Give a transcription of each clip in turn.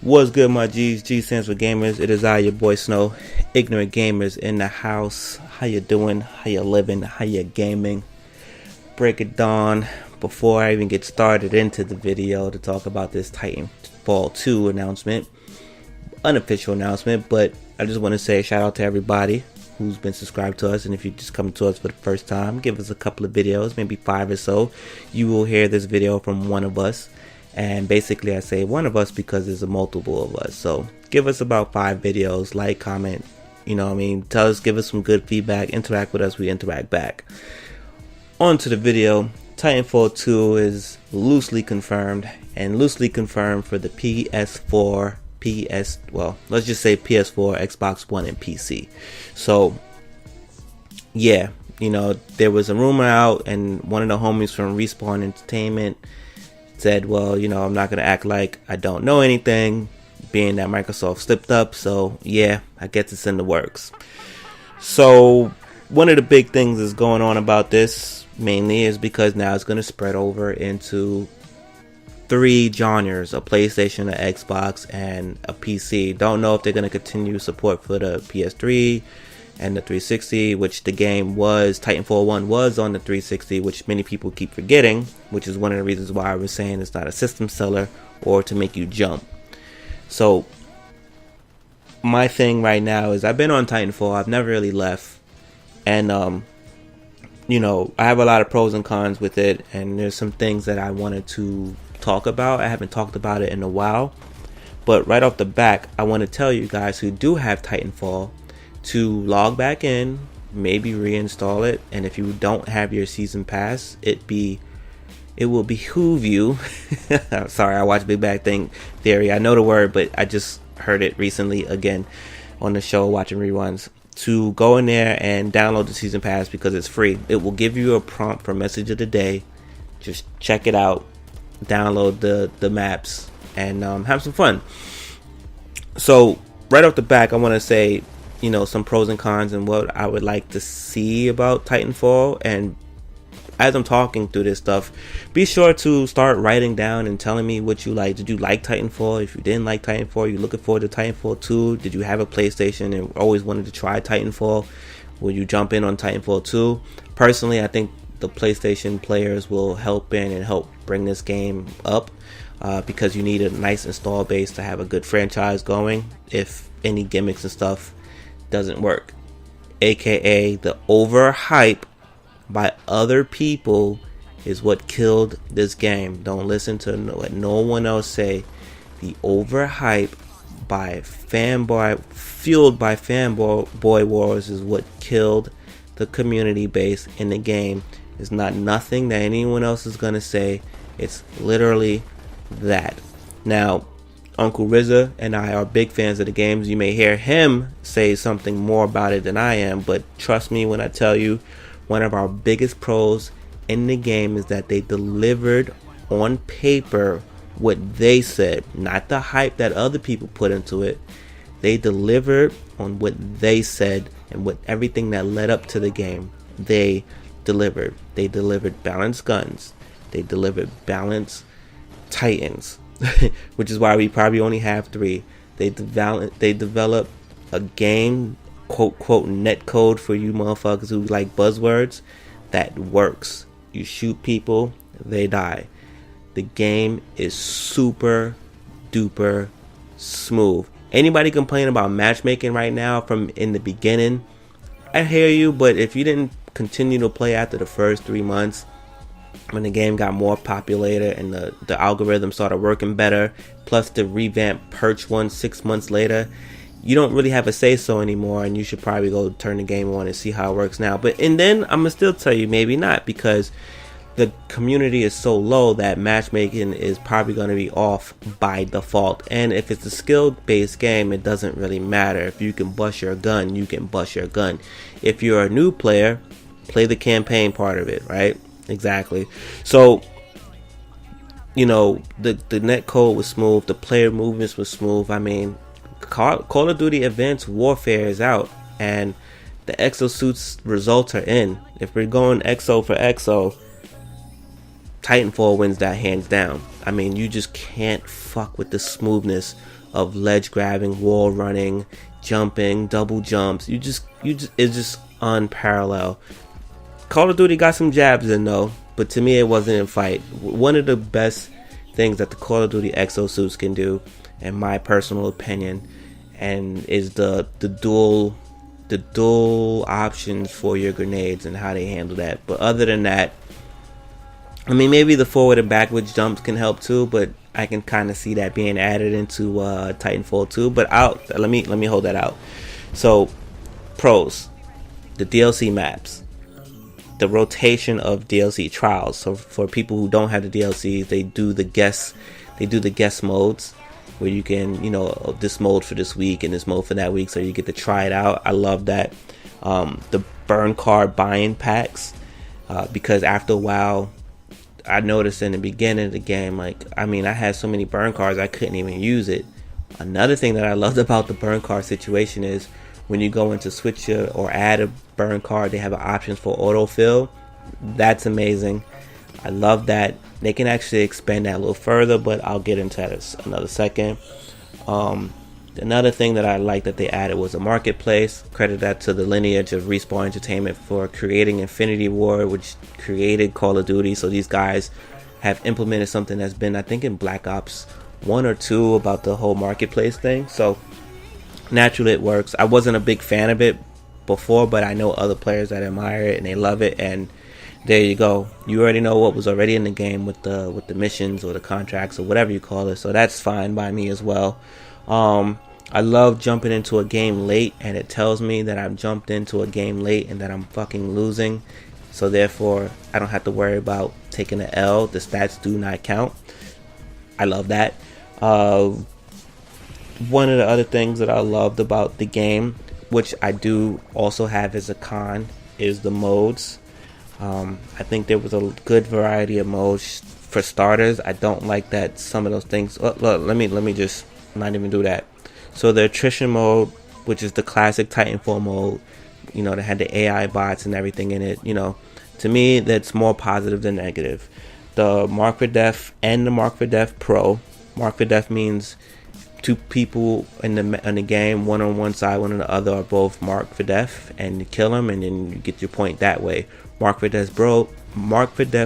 What's good, my G's? G stands for Gamers. It is I, your boy Snow, Ignorant Gamers in the house. How you doing? How you living? How you gaming? Break it down before I even get started into the video to talk about this Titanfall 2 announcement. Unofficial announcement, but I just want to say a shout out to everybody who's been subscribed to us, and if you just come to us for the first time, give us a couple of videos, maybe 5 or so. You will hear this video from one of us. And basically I say one of us because there's a multiple of us. So give us about 5 videos, like, comment, you know what I mean, tell us, give us some good feedback, interact with us, we interact back. On to the video. Titanfall 2 is loosely confirmed, and loosely confirmed for the PS4, let's just say PS4, Xbox One, and PC. So yeah, you know, there was a rumor out, and one of the homies from Respawn Entertainment said, well, you know, I'm not going to act like I don't know anything, being that Microsoft slipped up. So yeah, I guess it's in the works. So one of the big things that's going on about this mainly is because now it's going to spread over into 3 genres: a PlayStation, an Xbox, and a PC. Don't know if they're going to continue support for the PS3 and the 360, which the game was, Titanfall 1 was on the 360, which many people keep forgetting, which is one of the reasons why I was saying it's not a system seller or to make you jump. So my thing right now is I've been on Titanfall, I've never really left, and you know, I have a lot of pros and cons with it, and there's some things that I wanted to talk about. I haven't talked about it in a while, but right off the back, I want to tell you guys who do have Titanfall to log back in, maybe reinstall it, and if you don't have your season pass, it will behoove you sorry, I watch Big Bang Theory, I know the word, but I just heard it recently again on the show, watching reruns, to go in there and download the season pass because it's free. It will give you a prompt for message of the day. Just check it out, download the maps, and have some fun. So right off the back, I want to say, you know, some pros and cons and what I would like to see about Titanfall. And as I'm talking through this stuff, be sure to start writing down and telling me what you like. Did you like Titanfall? If you didn't like Titanfall, you looking forward to Titanfall 2? Did you have a PlayStation and always wanted to try Titanfall? Will you jump in on Titanfall 2? Personally, I think the PlayStation players will help in and help bring this game up, because you need a nice install base to have a good franchise going if any gimmicks and stuff doesn't work, aka the overhype by other people is what killed this game. Don't listen to what no one else say. The overhype by fueled by fanboy wars is what killed the community base in the game. It's not nothing that anyone else is gonna say. It's literally that. Now, Uncle Rizza and I are big fans of the games. You may hear him say something more about it than I am, but trust me when I tell you, one of our biggest pros in the game is that they delivered on paper what they said, not the hype that other people put into it. They delivered on what they said, and what everything that led up to the game, they delivered. They delivered balanced guns. They delivered balanced Titans. Which is why we probably only have 3. They develop a game, quote net code for you motherfuckers who like buzzwords, that works. You shoot people, they die. The game is super duper smooth. Anybody complaining about matchmaking right now from in the beginning, I hear you, but if you didn't continue to play after the first 3 months, when the game got more populated and the algorithm started working better, plus the revamped perch one 6 months later, you don't really have a say so anymore, and you should probably go turn the game on and see how it works now. And then I'm gonna still tell you maybe not, because the community is so low that matchmaking is probably going to be off by default. And if it's a skill based game, it doesn't really matter. If you can bust your gun, you can bust your gun. If you're a new player, play the campaign part of it, right? Exactly. So, you know, the net code was smooth, the player movements was smooth. I mean, Call of Duty Advanced Warfare is out, and the exosuits results are in. If we're going exo for exo, Titanfall wins that hands down. I mean, you just can't fuck with the smoothness of ledge grabbing, wall running, jumping, double jumps. It's just unparalleled. Call of Duty got some jabs in though, but to me it wasn't in fight. One of the best things that the Call of Duty exosuits can do, in my personal opinion, and is the dual options for your grenades and how they handle that. But other than that, I mean, maybe the forward and backwards jumps can help too, but I can kind of see that being added into Titanfall 2. But let me hold that out. So, pros, the DLC maps, the rotation of DLC trials. So for people who don't have the DLCs, they do the guest modes where you can, this mode for this week and this mode for that week, so you get to try it out. I love that. The burn card buying packs, because after a while, I noticed in the beginning of the game, I had so many burn cards I couldn't even use it. Another thing that I loved about the burn card situation is when you go into switch or add a burn card, they have options for autofill. That's amazing. I love that. They can actually expand that a little further, but I'll get into that another second. Another thing that I like that they added was a marketplace. Credit that to the lineage of Respawn Entertainment for creating Infinity Ward, which created Call of Duty. So these guys have implemented something that's been, I think, in Black Ops 1 or 2 about the whole marketplace thing. So naturally it works. I wasn't a big fan of it before, but I know other players that admire it and they love it, and there you go. You already know what was already in the game with the missions or the contracts or whatever you call it. So that's fine by me as well. I love jumping into a game late and it tells me that I've jumped into a game late and that I'm fucking losing. So therefore, I don't have to worry about taking an L. The stats do not count. I love that. One of the other things that I loved about the game, which I do also have as a con, is the modes. I think there was a good variety of modes. For starters, I don't like that some of those things. Look, let me just not even do that. So the attrition mode, which is the classic Titanfall mode, that had the AI bots and everything in it, to me that's more positive than negative. The Mark for Death and the Mark for Death Pro. Mark for Death means two people in the game, one on one side, one on the other, are both marked for death, and you kill them and then you get your point that way. Mark for Death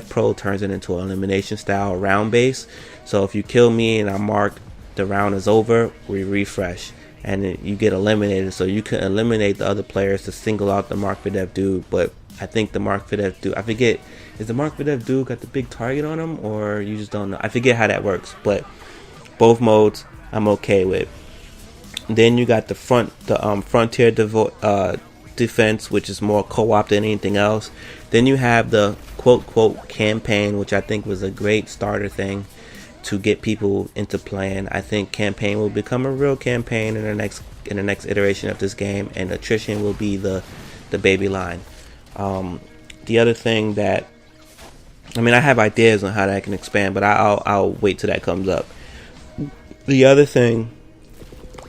Pro turns it into an elimination style round base. So if you kill me and I'm marked, the round is over, we refresh and you get eliminated. So you can eliminate the other players to single out the Mark for Death dude. But I think the Mark for Death dude, I forget, is the Mark for Death dude got the big target on him, or you just don't know? I forget how that works, but both modes I'm okay with. Then you got the Frontier Defense, which is more co-op than anything else. Then you have the quote campaign, which I think was a great starter thing to get people into playing. I think campaign will become a real campaign in the next iteration of this game, and attrition will be the baby line. The other thing that, I have ideas on how that can expand, but I'll wait till that comes up. The other thing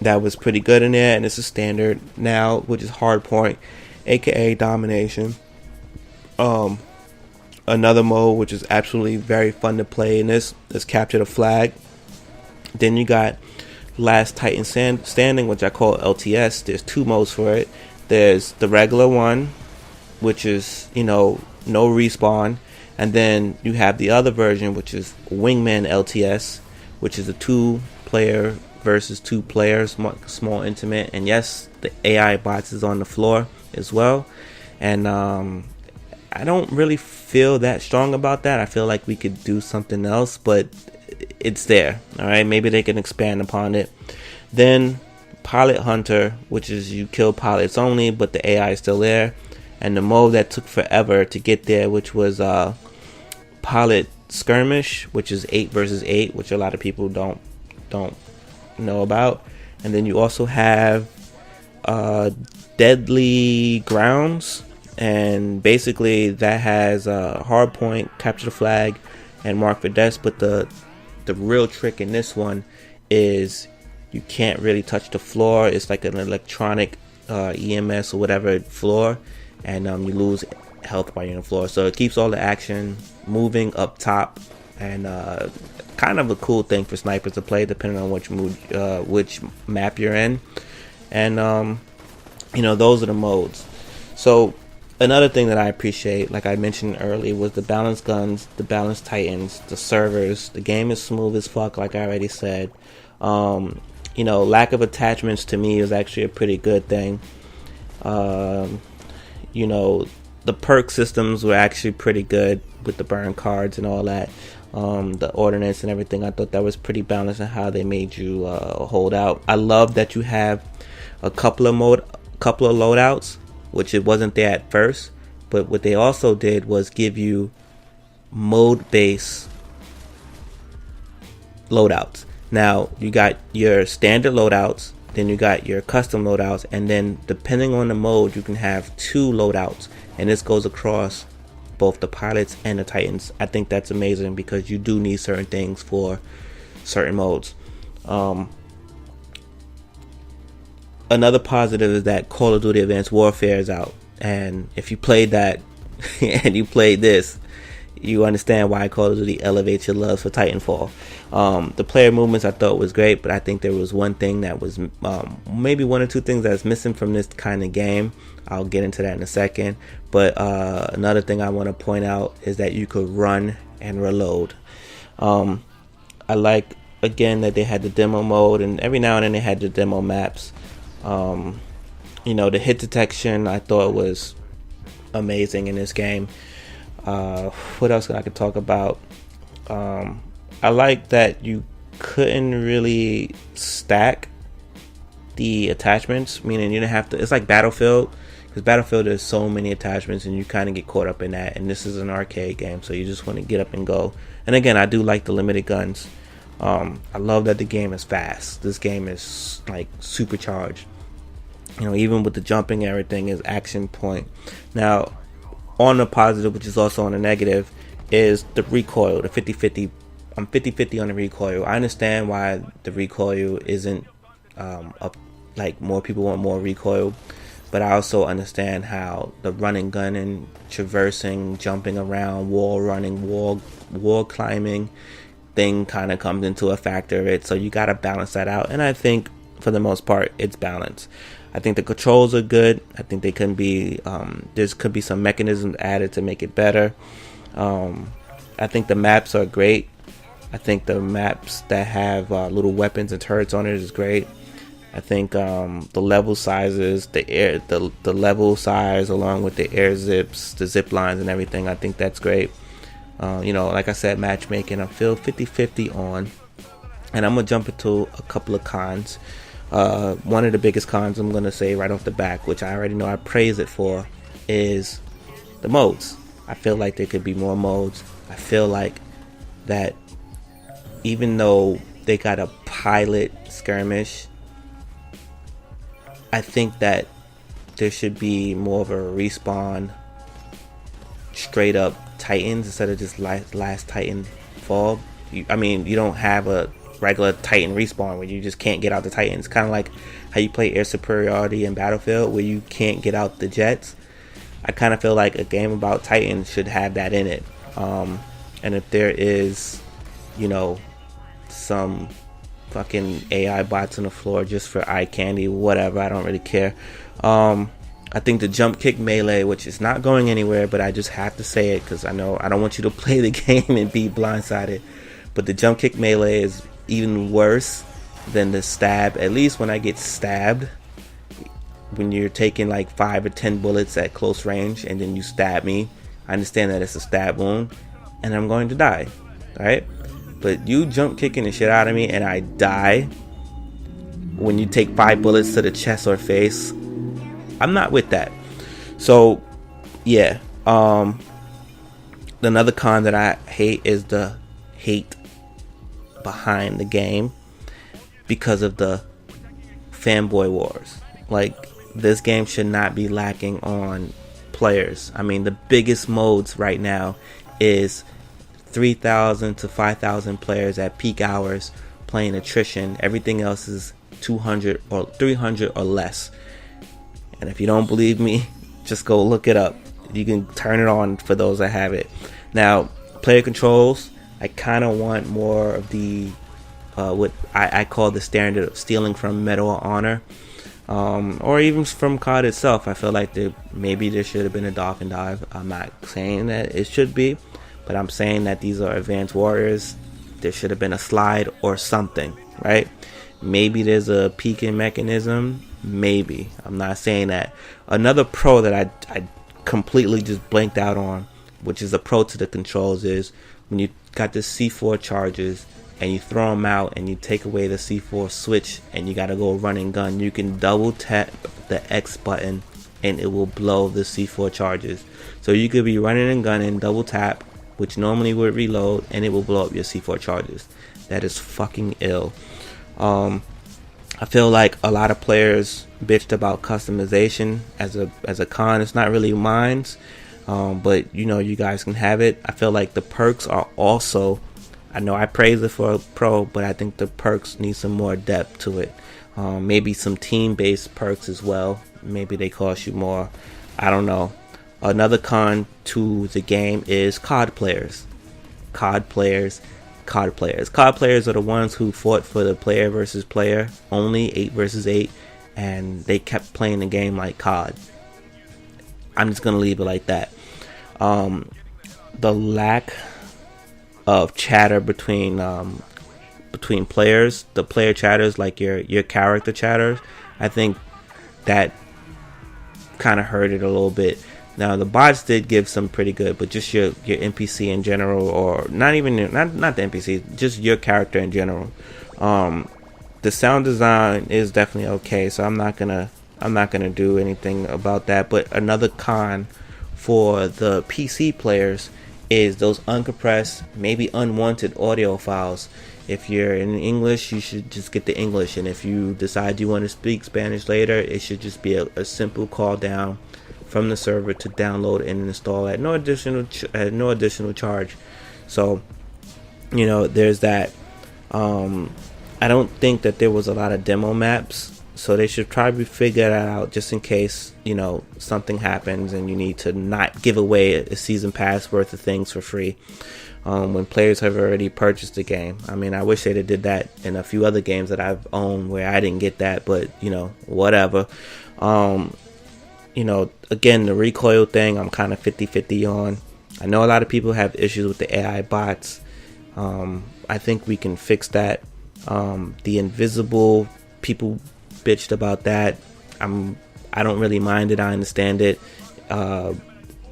that was pretty good in there, and it's a standard now, which is Hardpoint, aka Domination. Another mode which is absolutely very fun to play in this is Capture the Flag. Then you got Last Titan Standing, which I call LTS. There's two modes for it. There's the regular one, which is no respawn, and then you have the other version, which is Wingman LTS, which is a 2-player versus 2 players, small, intimate, and yes, the AI bots is on the floor as well. And I don't really feel that strong about that. I feel like we could do something else, but it's there. All right, maybe they can expand upon it. Then Pilot Hunter, which is you kill pilots only, but the AI is still there. And the mode that took forever to get there, which was Pilot Skirmish, which is 8 versus 8, which a lot of people don't know about. And then you also have Deadly Grounds, and basically that has Hardpoint, Capture the Flag, and Mark for Death. But the real trick in this one is you can't really touch the floor. It's like an electronic EMS or whatever floor, and you lose health bar on the floor. So it keeps all the action moving up top, and kind of a cool thing for snipers to play depending on which map you're in. And those are the modes. So another thing that I appreciate, like I mentioned earlier, was the balanced guns, the balanced titans, the servers. The game is smooth as fuck, like I already said. Lack of attachments to me is actually a pretty good thing. The perk systems were actually pretty good with the burn cards and all that. The ordnance and everything, I thought that was pretty balanced in how they made you hold out. I love that you have a couple of loadouts, which it wasn't there at first, but what they also did was give you mode-based loadouts. Now you got your standard loadouts, then you got your custom loadouts, and then depending on the mode you can have 2 loadouts, and this goes across both the pilots and the titans. I think that's amazing because you do need certain things for certain modes. Another positive is that Call of Duty Advanced Warfare is out, and if you played that and you played this, you understand why Call of Duty elevates your love for Titanfall. The player movements I thought was great, but I think there was one thing that was maybe 1 or 2 things that's missing from this kind of game. I'll get into that in a second. But another thing I want to point out is that you could run and reload. I like, again, that they had the demo mode, and every now and then they had the demo maps. The hit detection I thought was amazing in this game. What else I could talk about? I like that you couldn't really stack the attachments, meaning you didn't have to. It's like Battlefield, because Battlefield there's so many attachments and you kind of get caught up in that, and this is an arcade game, so you just want to get up and go. And again, I do like the limited guns. I love that the game is fast. This game is like supercharged. Even with the jumping, everything is action point. Now, on the positive, which is also on the negative, is the recoil, the 50-50. I'm 50-50 on the recoil. I understand why the recoil isn't up, like more people want more recoil, but I also understand how the running, gunning, traversing, jumping around, wall running, wall climbing thing kind of comes into a factor of it. So you got to balance that out, and I think for the most part it's balanced. I think the controls are good. I think they can be there could be some mechanisms added to make it better. I think the maps are great. I think the maps that have little weapons and turrets on it is great. I think the level sizes, the level size along with the air zips, the zip lines and everything, I think that's great. Like I said, matchmaking, I feel 50-50 on. And I'm going to jump into a couple of cons. One of the biggest cons I'm going to say right off the back, which I already know I praise it for, is the modes. I feel like there could be more modes. I feel like that even though they got a pilot skirmish, I think that there should be more of a respawn straight up Titans instead of just last Titanfall. You don't have a regular Titan respawn where you just can't get out the Titans. Kind of like how you play air superiority in Battlefield where you can't get out the jets. I kind of feel like a game about Titans should have that in it. And if there is, some fucking AI bots on the floor just for eye candy, whatever, I don't really care. I think the jump kick melee, which is not going anywhere, but I just have to say it because I know I don't want you to play the game and be blindsided, but the jump kick melee is even worse than the stab. At least when I get stabbed, when you're taking like 5 or 10 bullets at close range and then you stab me, I understand that it's a stab wound and I'm going to die, alright? But you jump kicking the shit out of me and I die when you take 5 bullets to the chest or face, I'm not with that. So yeah, another con that I hate is the hate behind the game because of the fanboy wars. Like, this game should not be lacking on players. I mean, the biggest modes right now is 3,000 to 5,000 players at peak hours playing attrition. Everything else is 200 or 300 or less. And if you don't believe me, just go look it up. You can turn it on for those that have it. Now, player controls, I kind of want more of the what I call the standard of stealing from Medal of Honor, or even from COD itself. I feel like maybe there should have been a dolphin dive. I'm not saying that it should be, but I'm saying that these are advanced warriors. There should have been a slide or something, right? Maybe there's a peeking mechanism. Maybe. I'm not saying that. Another pro that I completely just blanked out on, which is a pro to the controls, is when you got the C4 charges and you throw them out and you take away the C4 switch and you gotta go run and gun, you can double tap the X button and it will blow the C4 charges. So you could be running and gunning, double tap, which normally would reload, and it will blow up your C4 charges. That is fucking ill. I feel like a lot of players bitched about customization as a con. It's not really mine, but you guys can have it. I feel like the perks are also, I know I praise it for a pro, but I think the perks need some more depth to it. Maybe some team-based perks as well. Maybe they cost you more. I don't know. Another con to the game is COD players. COD players are the ones who fought for the player versus player, only 8 versus 8, and they kept playing the game like COD. I'm just gonna leave it like that. The lack of chatter between players, the player chatters, like your character chatters, I think that kind of hurt it a little bit. Now the bots did give some pretty good, but just your NPC in general, or not the NPC, just your character in general. The sound design is definitely okay, so I'm not gonna do anything about that. But another con for the PC players is those uncompressed, maybe unwanted audio files. If you're in English, you should just get the English, and if you decide you want to speak Spanish later, it should just be a simple call down from the server to download and install at no additional charge. So there's that. I don't think that there was a lot of demo maps, so they should probably figure that out, just in case something happens and you need to not give away a season pass worth of things for free when players have already purchased the game. I mean, I wish they'd have did that in a few other games that I've owned where I didn't get that, but whatever. Again, the recoil thing, I'm kind of 50-50 on. I know a lot of people have issues with the AI bots. I think we can fix that. The invisible, people bitched about that. I don't really mind it. I understand it.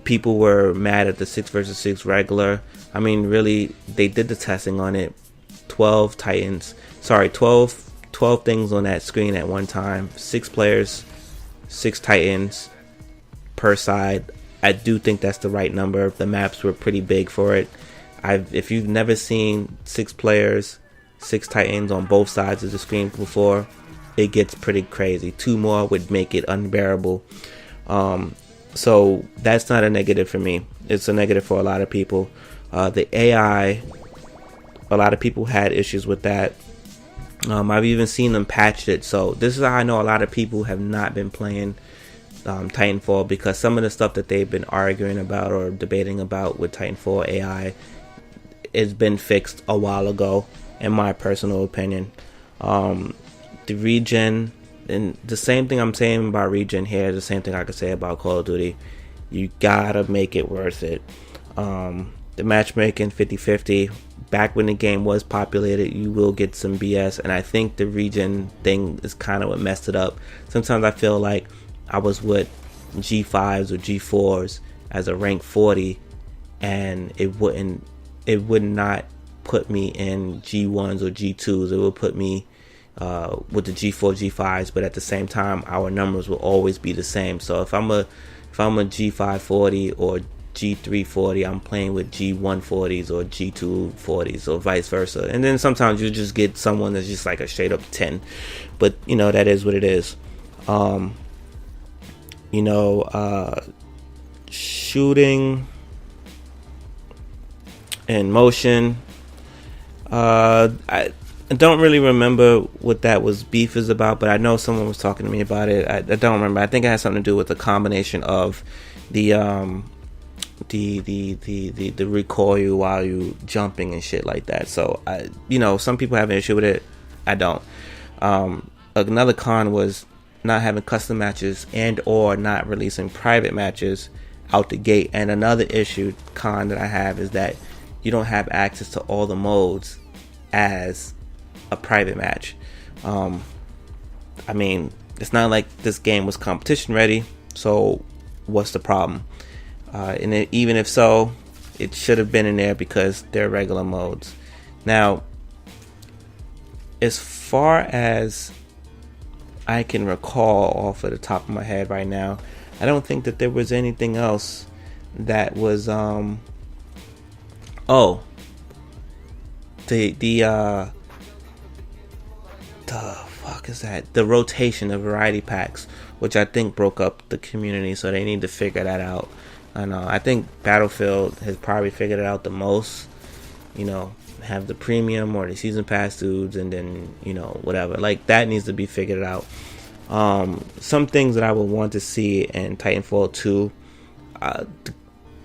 People were mad at the 6 versus 6 regular. I mean, really, they did the testing on it. 12 things on that screen at one time. 6 players, 6 Titans per side. I do think that's the right number. The maps were pretty big for it. If you've never seen 6 players, 6 Titans on both sides of the screen before, it gets pretty crazy. 2 more would make it unbearable. So that's not a negative for me. It's a negative for a lot of people. The AI, a lot of people had issues with that. I've even seen them patch it. So this is how I know a lot of people have not been playing Titanfall, because some of the stuff that they've been arguing about or debating about with Titanfall AI has been fixed a while ago, in my personal opinion. The regen, and the same thing I'm saying about regen here, the same thing I could say about Call of Duty. You gotta make it worth it. The matchmaking 50-50. Back when the game was populated, you will get some BS, and I think the regen thing is kind of what messed it up. Sometimes I feel like I was with G5s or G4s as a rank 40, and it would not put me in G1s or G2s. It would put me with the G4, G5s, but at the same time, our numbers will always be the same. So if I'm a G540 or G340, I'm playing with G140s or G240s or vice versa. And then sometimes you just get someone that's just like a straight up 10, but that is what it is. Shooting and motion, I don't really remember what that was beef is about, but I know someone was talking to me about it. I don't remember. I think it has something to do with the combination of the the recoil while you jumping and shit like that. So some people have an issue with it. I don't. Another con was not having custom matches and or not releasing private matches out the gate. And another con that I have is that you don't have access to all the modes as a private match. I mean, it's not like this game was competition ready, so what's the problem? Even if so, it should have been in there because they're regular modes. Now, as far as I can recall off of the top of my head right now, I don't think that there was anything else that was the fuck is that? The rotation of variety packs, which I think broke up the community, so they need to figure that out. I think Battlefield has probably figured it out the most. Have the premium or the season pass dudes, and then whatever, like that needs to be figured out. Some things that I would want to see in Titanfall 2,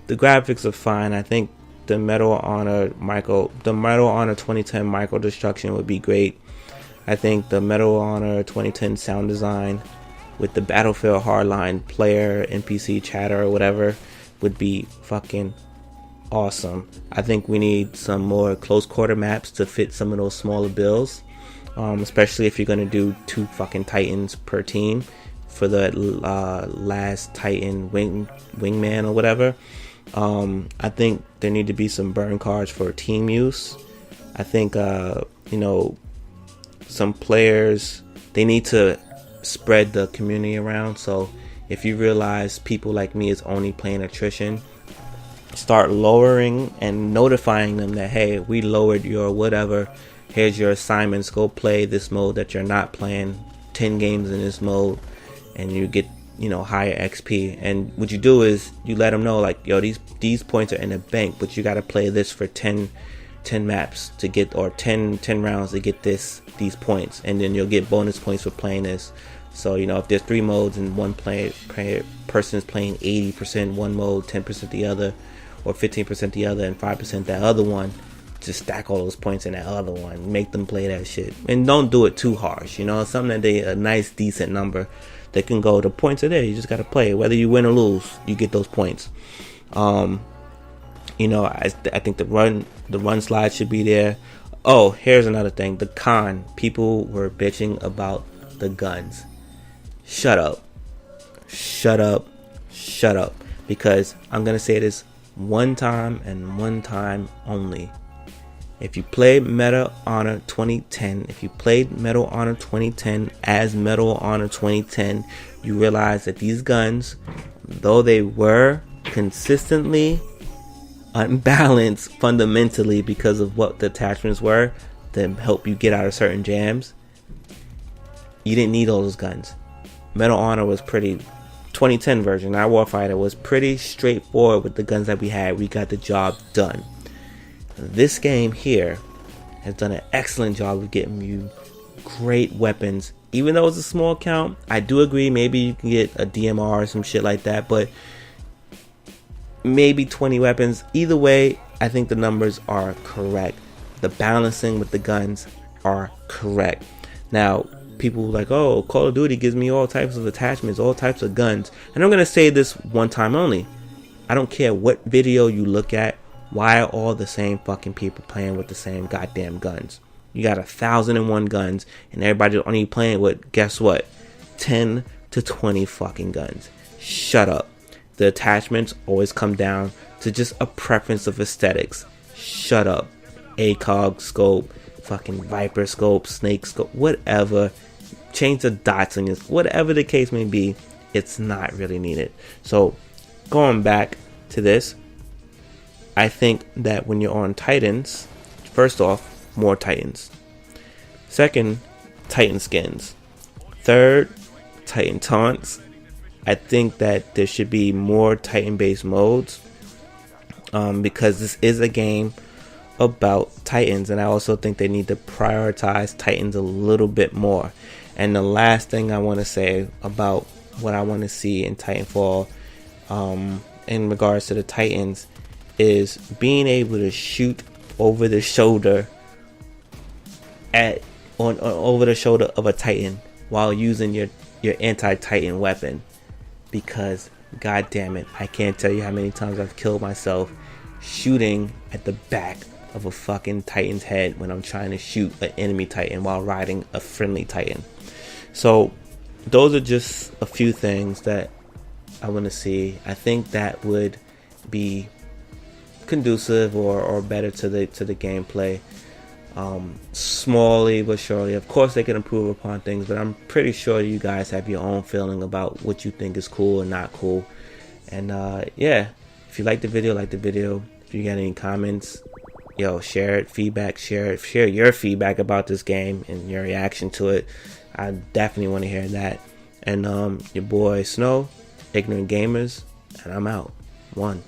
the graphics are fine. I think the Medal of Honor 2010 micro destruction would be great. I think the Medal of Honor 2010 sound design with the Battlefield hardline player NPC chatter or whatever would be fucking awesome. I think we need some more close quarter maps to fit some of those smaller builds, especially if you're gonna do 2 fucking Titans per team for the last Titan wingman or whatever. I think there need to be some burn cards for team use. I think some players, they need to spread the community around. So if you realize people like me is only playing attrition, start lowering and notifying them that, hey, we lowered your whatever, here's your assignments, go play this mode that you're not playing, 10 games in this mode, and you get higher XP. And what you do is you let them know, like, yo, these points are in the bank, but you got to play this for 10 maps to get, or 10 rounds to get these points, and then you'll get bonus points for playing this. So if there's 3 modes and one person is playing 80% one mode, 10% the other, or 15% the other, and 5% that other one, just stack all those points in that other one, make them play that shit, and don't do it too harsh. Something that a nice decent number that can go. The points are there, you just gotta play. Whether you win or lose, you get those points. I think the run slide should be there. Oh, here's another thing. The con. People were bitching about the guns. Shut up. Because I'm going to say this one time and one time only. If you played Medal of Honor 2010, if you played Medal of Honor 2010 as Medal of Honor 2010, you realize that these guns, though they were consistently unbalanced fundamentally because of what the attachments were to help you get out of certain jams, you didn't need all those guns. Medal of Honor was pretty, 2010 version, our Warfighter was pretty straightforward with the guns that we had. We got the job done. This game here has done an excellent job of getting you great weapons. Even though it's a small count, I do agree maybe you can get a DMR or some shit like that, but maybe 20 weapons. Either way, I think the numbers are correct. The balancing with the guns are correct. Now, people like, oh, Call of Duty gives me all types of attachments, all types of guns. And I'm going to say this one time only. I don't care what video you look at. Why are all the same fucking people playing with the same goddamn guns? You got 1,001 guns, and everybody's only playing with, guess what? 10 to 20 fucking guns. Shut up. The attachments always come down to just a preference of aesthetics. Shut up. ACOG scope, fucking Viper scope, Snake scope, whatever. Change the dots on your, whatever the case may be, it's not really needed. So, going back to this, I think that when you're on Titans, first off, more Titans. Second, Titan skins. Third, Titan taunts. I think that there should be more Titan-based modes because this is a game about Titans, and I also think they need to prioritize Titans a little bit more. And the last thing I want to say about what I want to see in Titanfall, in regards to the Titans is being able to shoot over the shoulder over the shoulder of a Titan while using your anti-Titan weapon. Because god damn it, I can't tell you how many times I've killed myself shooting at the back of a fucking Titan's head when I'm trying to shoot an enemy Titan while riding a friendly Titan. So those are just a few things that I want to see. I think that would be conducive or better to the gameplay. Smallly but surely. Of course they can improve upon things, but I'm pretty sure you guys have your own feeling about what you think is cool and not cool. And yeah, if you like the video, if you got any comments, share it, feedback, share your feedback about this game and your reaction to it. I definitely want to hear that. And your boy Snow, Ignorant Gamers, and I'm out. 1.